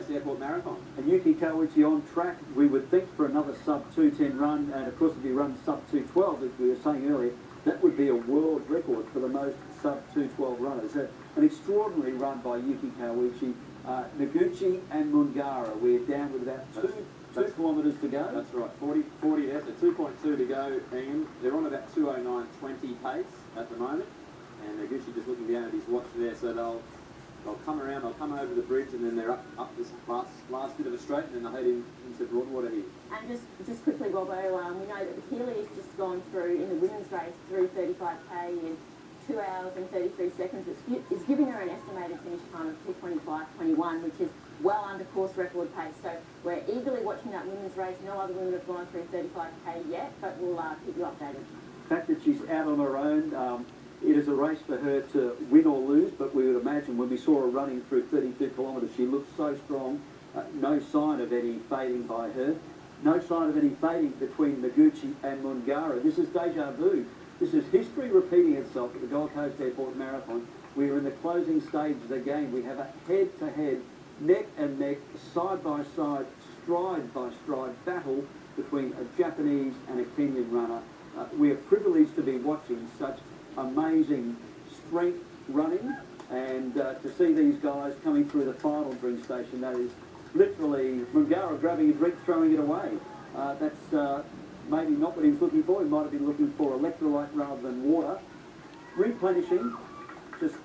Coast Airport Marathon. And Yuki Kawauchi on track, we would think, for another sub-2:10 run, and of course if he runs sub-2:12, as we were saying earlier, that would be a world record for the most sub-2:12 runners. An extraordinary run by Yuki Kawauchi. Noguchi and Mungara, we're down with about two kilometres to go. That's right, 40 there, so 2.2 to go, Ian. They're on about 2:09.20 pace at the moment, and Noguchi just looking down at his watch there, so they'll come around, they'll come over the bridge, and then they're up this last bit of a straight, and then they'll head into Broadwater here. And just quickly, Robbo, we know that the Keeley has just gone through in the women's race through 35k in 2 hours and 33 seconds. It's giving her an estimated finish time of 2:25.21, which is well under course record pace. So we're eagerly watching that women's race. No other women have gone through 35k yet, but we'll keep you updated. The fact that she's out on her own, it is a race for her to win or lose, but we would imagine when we saw her running through 32 kilometres, she looked so strong. No sign of any fading by her. No sign of any fading between Noguchi and Mungara. This is deja vu. This is history repeating itself at the Gold Coast Airport Marathon. We are in the closing stage of the game. We have a head-to-head, neck and neck, side-by-side, stride-by-stride battle between a Japanese and a Kenyan runner. We are privileged to be watching such amazing strength running, and to see these guys coming through the final drink station, that is literally Mungara grabbing a drink, throwing it away. That's maybe not what he was looking for. He might have been looking for electrolyte rather than water. Replenishing, just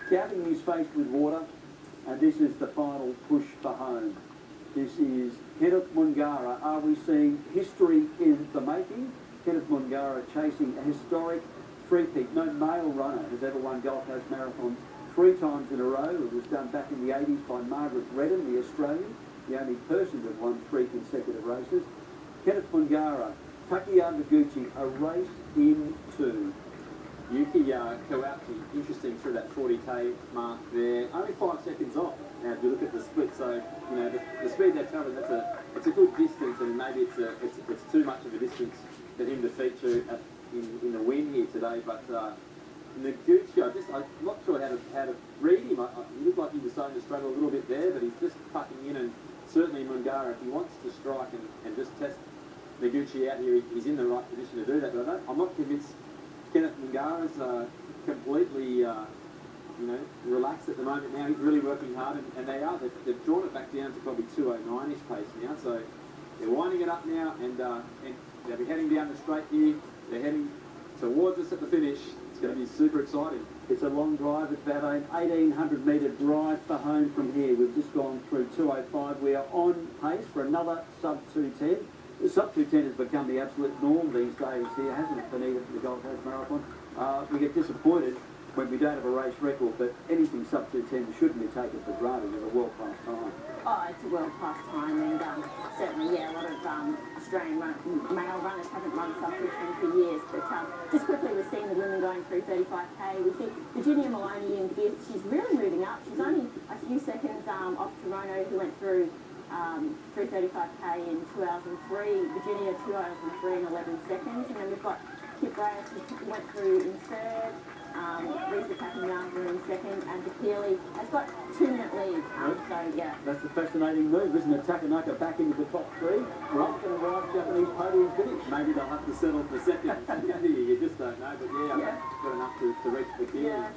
dabbing his face with water, and this is the final push for home. This is Kenneth Mungara. Are we seeing history in the making? Kenneth Mungara chasing a historic three-peat. No male runner has ever won Gold Coast Marathon 3 times in a row. It was done back in the 80s by Margaret Redden, the Australian, the only person to have won 3 consecutive races. Kenneth Mungara, Takeya Noguchi, a race in 2. Yuki Kawauchi, interesting through that 40k mark there. Only 5 seconds off. Now, if you look at the split, so you know the speed they're travelling, it's a good distance, and maybe it's too much of a distance for him to feature in the win here today. But Noguchi, I'm not sure how to read him. He looked like he was starting to struggle a little bit there, but he's just tucking in, and certainly Mungara, if he wants to strike and just test Noguchi out here, he's in the right position to do that. But I'm not convinced Kenneth Mungara's completely relaxed at the moment now. He's really working hard, and they've drawn it back down to probably 2:09-ish pace now. So they're winding it up now, and they'll be heading down the straight here. They're heading towards us at the finish. It's going to be super exciting. It's a long drive. It's about an 1,800-metre drive for home from here. We've just gone through 2:05. We are on pace for another sub-2:10. The sub-2:10 has become the absolute norm these days here, hasn't it, Benita, for the Gold Coast Marathon? We get disappointed when we don't have a race record, but anything sub-2:10 shouldn't be taken for granted as a world-class time. Oh, it's a world-class time, and certainly, yeah, a lot of Australian male runners haven't run sub-2:10 for years, but just quickly, we're seeing the women going through 35k. We see Virginia Maloney in gear. She's really moving up. She's only a few seconds off Toronto, who went through 35k in 2 hours and 3. Virginia, 2 hours and 3 and 11 seconds. And then we've got Kip Reyes, who went through in 3rd. Risa Takayama in 2nd, and Keeley has got 2-minute lead. So yeah, that's a fascinating move, isn't it? Takanaka back into the top 3. Right, going to ride Japanese podium finish. Maybe they'll have to settle for 2nd. You just don't know, but yeah, got enough to reach the Keeley. Yeah,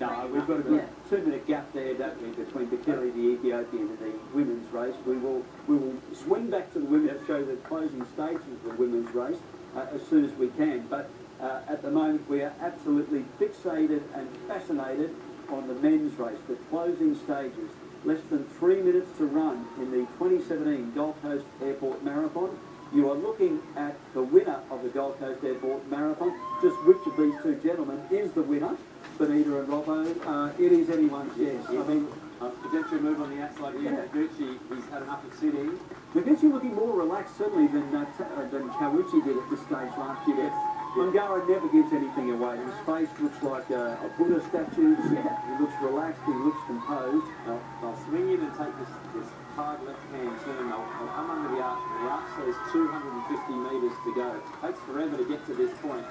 no, we've got a good 2-minute gap there, don't we, between Keeley, the Ethiopian, and the women's race. We will swing back to the women to show the closing stages of the women's race as soon as we can. But at the moment, we are absolutely fixated and fascinated on the men's race, the closing stages. Less than 3 minutes to run in the 2017 Gold Coast Airport Marathon. You are looking at the winner of the Gold Coast Airport Marathon. Just which of these two gentlemen is the winner? Benita and Robbo. It is anyone's guess. I mean, potential move on the outside here. Noguchi, he's had enough of sitting. Noguchi looking more relaxed, certainly, than Kawauchi did at this stage last year. Yes. Mungara never gives anything away. His face looks like a Buddha statue. He looks relaxed. He looks composed. They'll swing in and take this hard left-hand turn. They'll come under the arch. The arch says 250 metres to go. It takes forever to get to this point.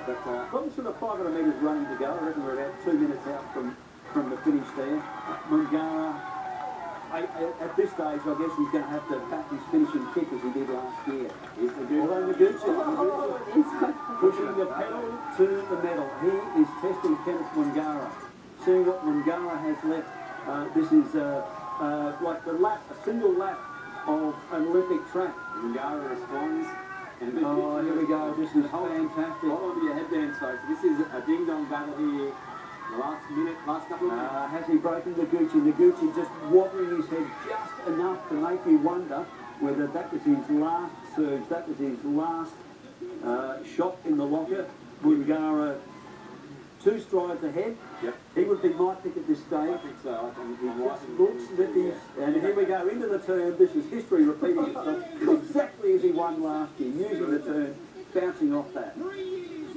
But probably sort of 500 metres running to go. I reckon we're about 2 minutes out from the finish there. Mungara At this stage, I guess he's going to have to back his finishing kick as he did last year. Although Noguchi pushing the pedal to the metal. He is testing Kenneth Mungara. Seeing what Mungara has left. This is like a single lap of an Olympic track. Mungara responds. And here we go. This is fantastic. Hold on to your headbands, folks. This is a ding-dong battle here. The last couple of minutes. Has he broken Noguchi? Noguchi just wobbling his head just enough to make you wonder whether that was his last surge, that was his last shot in the locker. Mungara 2 strides ahead. Yep. He would be my pick at this stage. I think so. I think he's right. Looks that he's, and here we go into the turn. This is history repeating itself exactly as he won last year, using the turn, bouncing off that.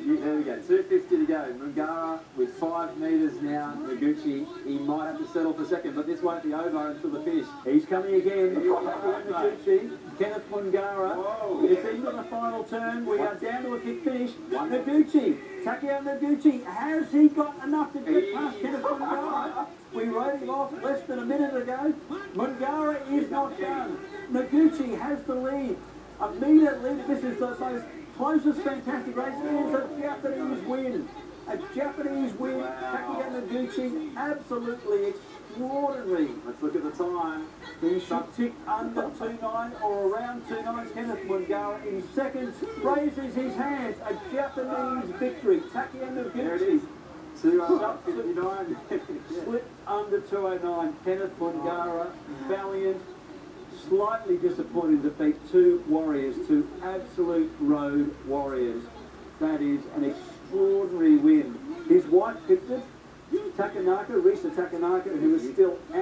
There we go, 2:50 to go. Mungara with 5 metres now. Noguchi, he might have to settle for second, but this won't be over until the finish. He's coming again. Noguchi, Kenneth Mungara. Whoa. It's into the final turn. We are down to a kick finish. Noguchi, Takeo Noguchi, has he got enough to get past Kenneth Mungara? We rode him off less than a minute ago. Mungara is not done. Noguchi has the lead. A metre lead. This is the most closest fantastic race. It is a Japanese win. A Japanese win. Wow. Takeo Noguchi, absolutely extraordinary. Let's look at the time. He should tick under 2.9 or around 2.9. Kenneth Mungara in second raises his hands. A Japanese victory. Takeo There it is. Noguchi. 2:59. Slip under 2.09. Kenneth Mungara, valiant. Slightly disappointing defeat. 2 warriors, 2 absolute road warriors. That is an extraordinary win. His wife picked it, Takanaka, Risa Takanaka, who was still out.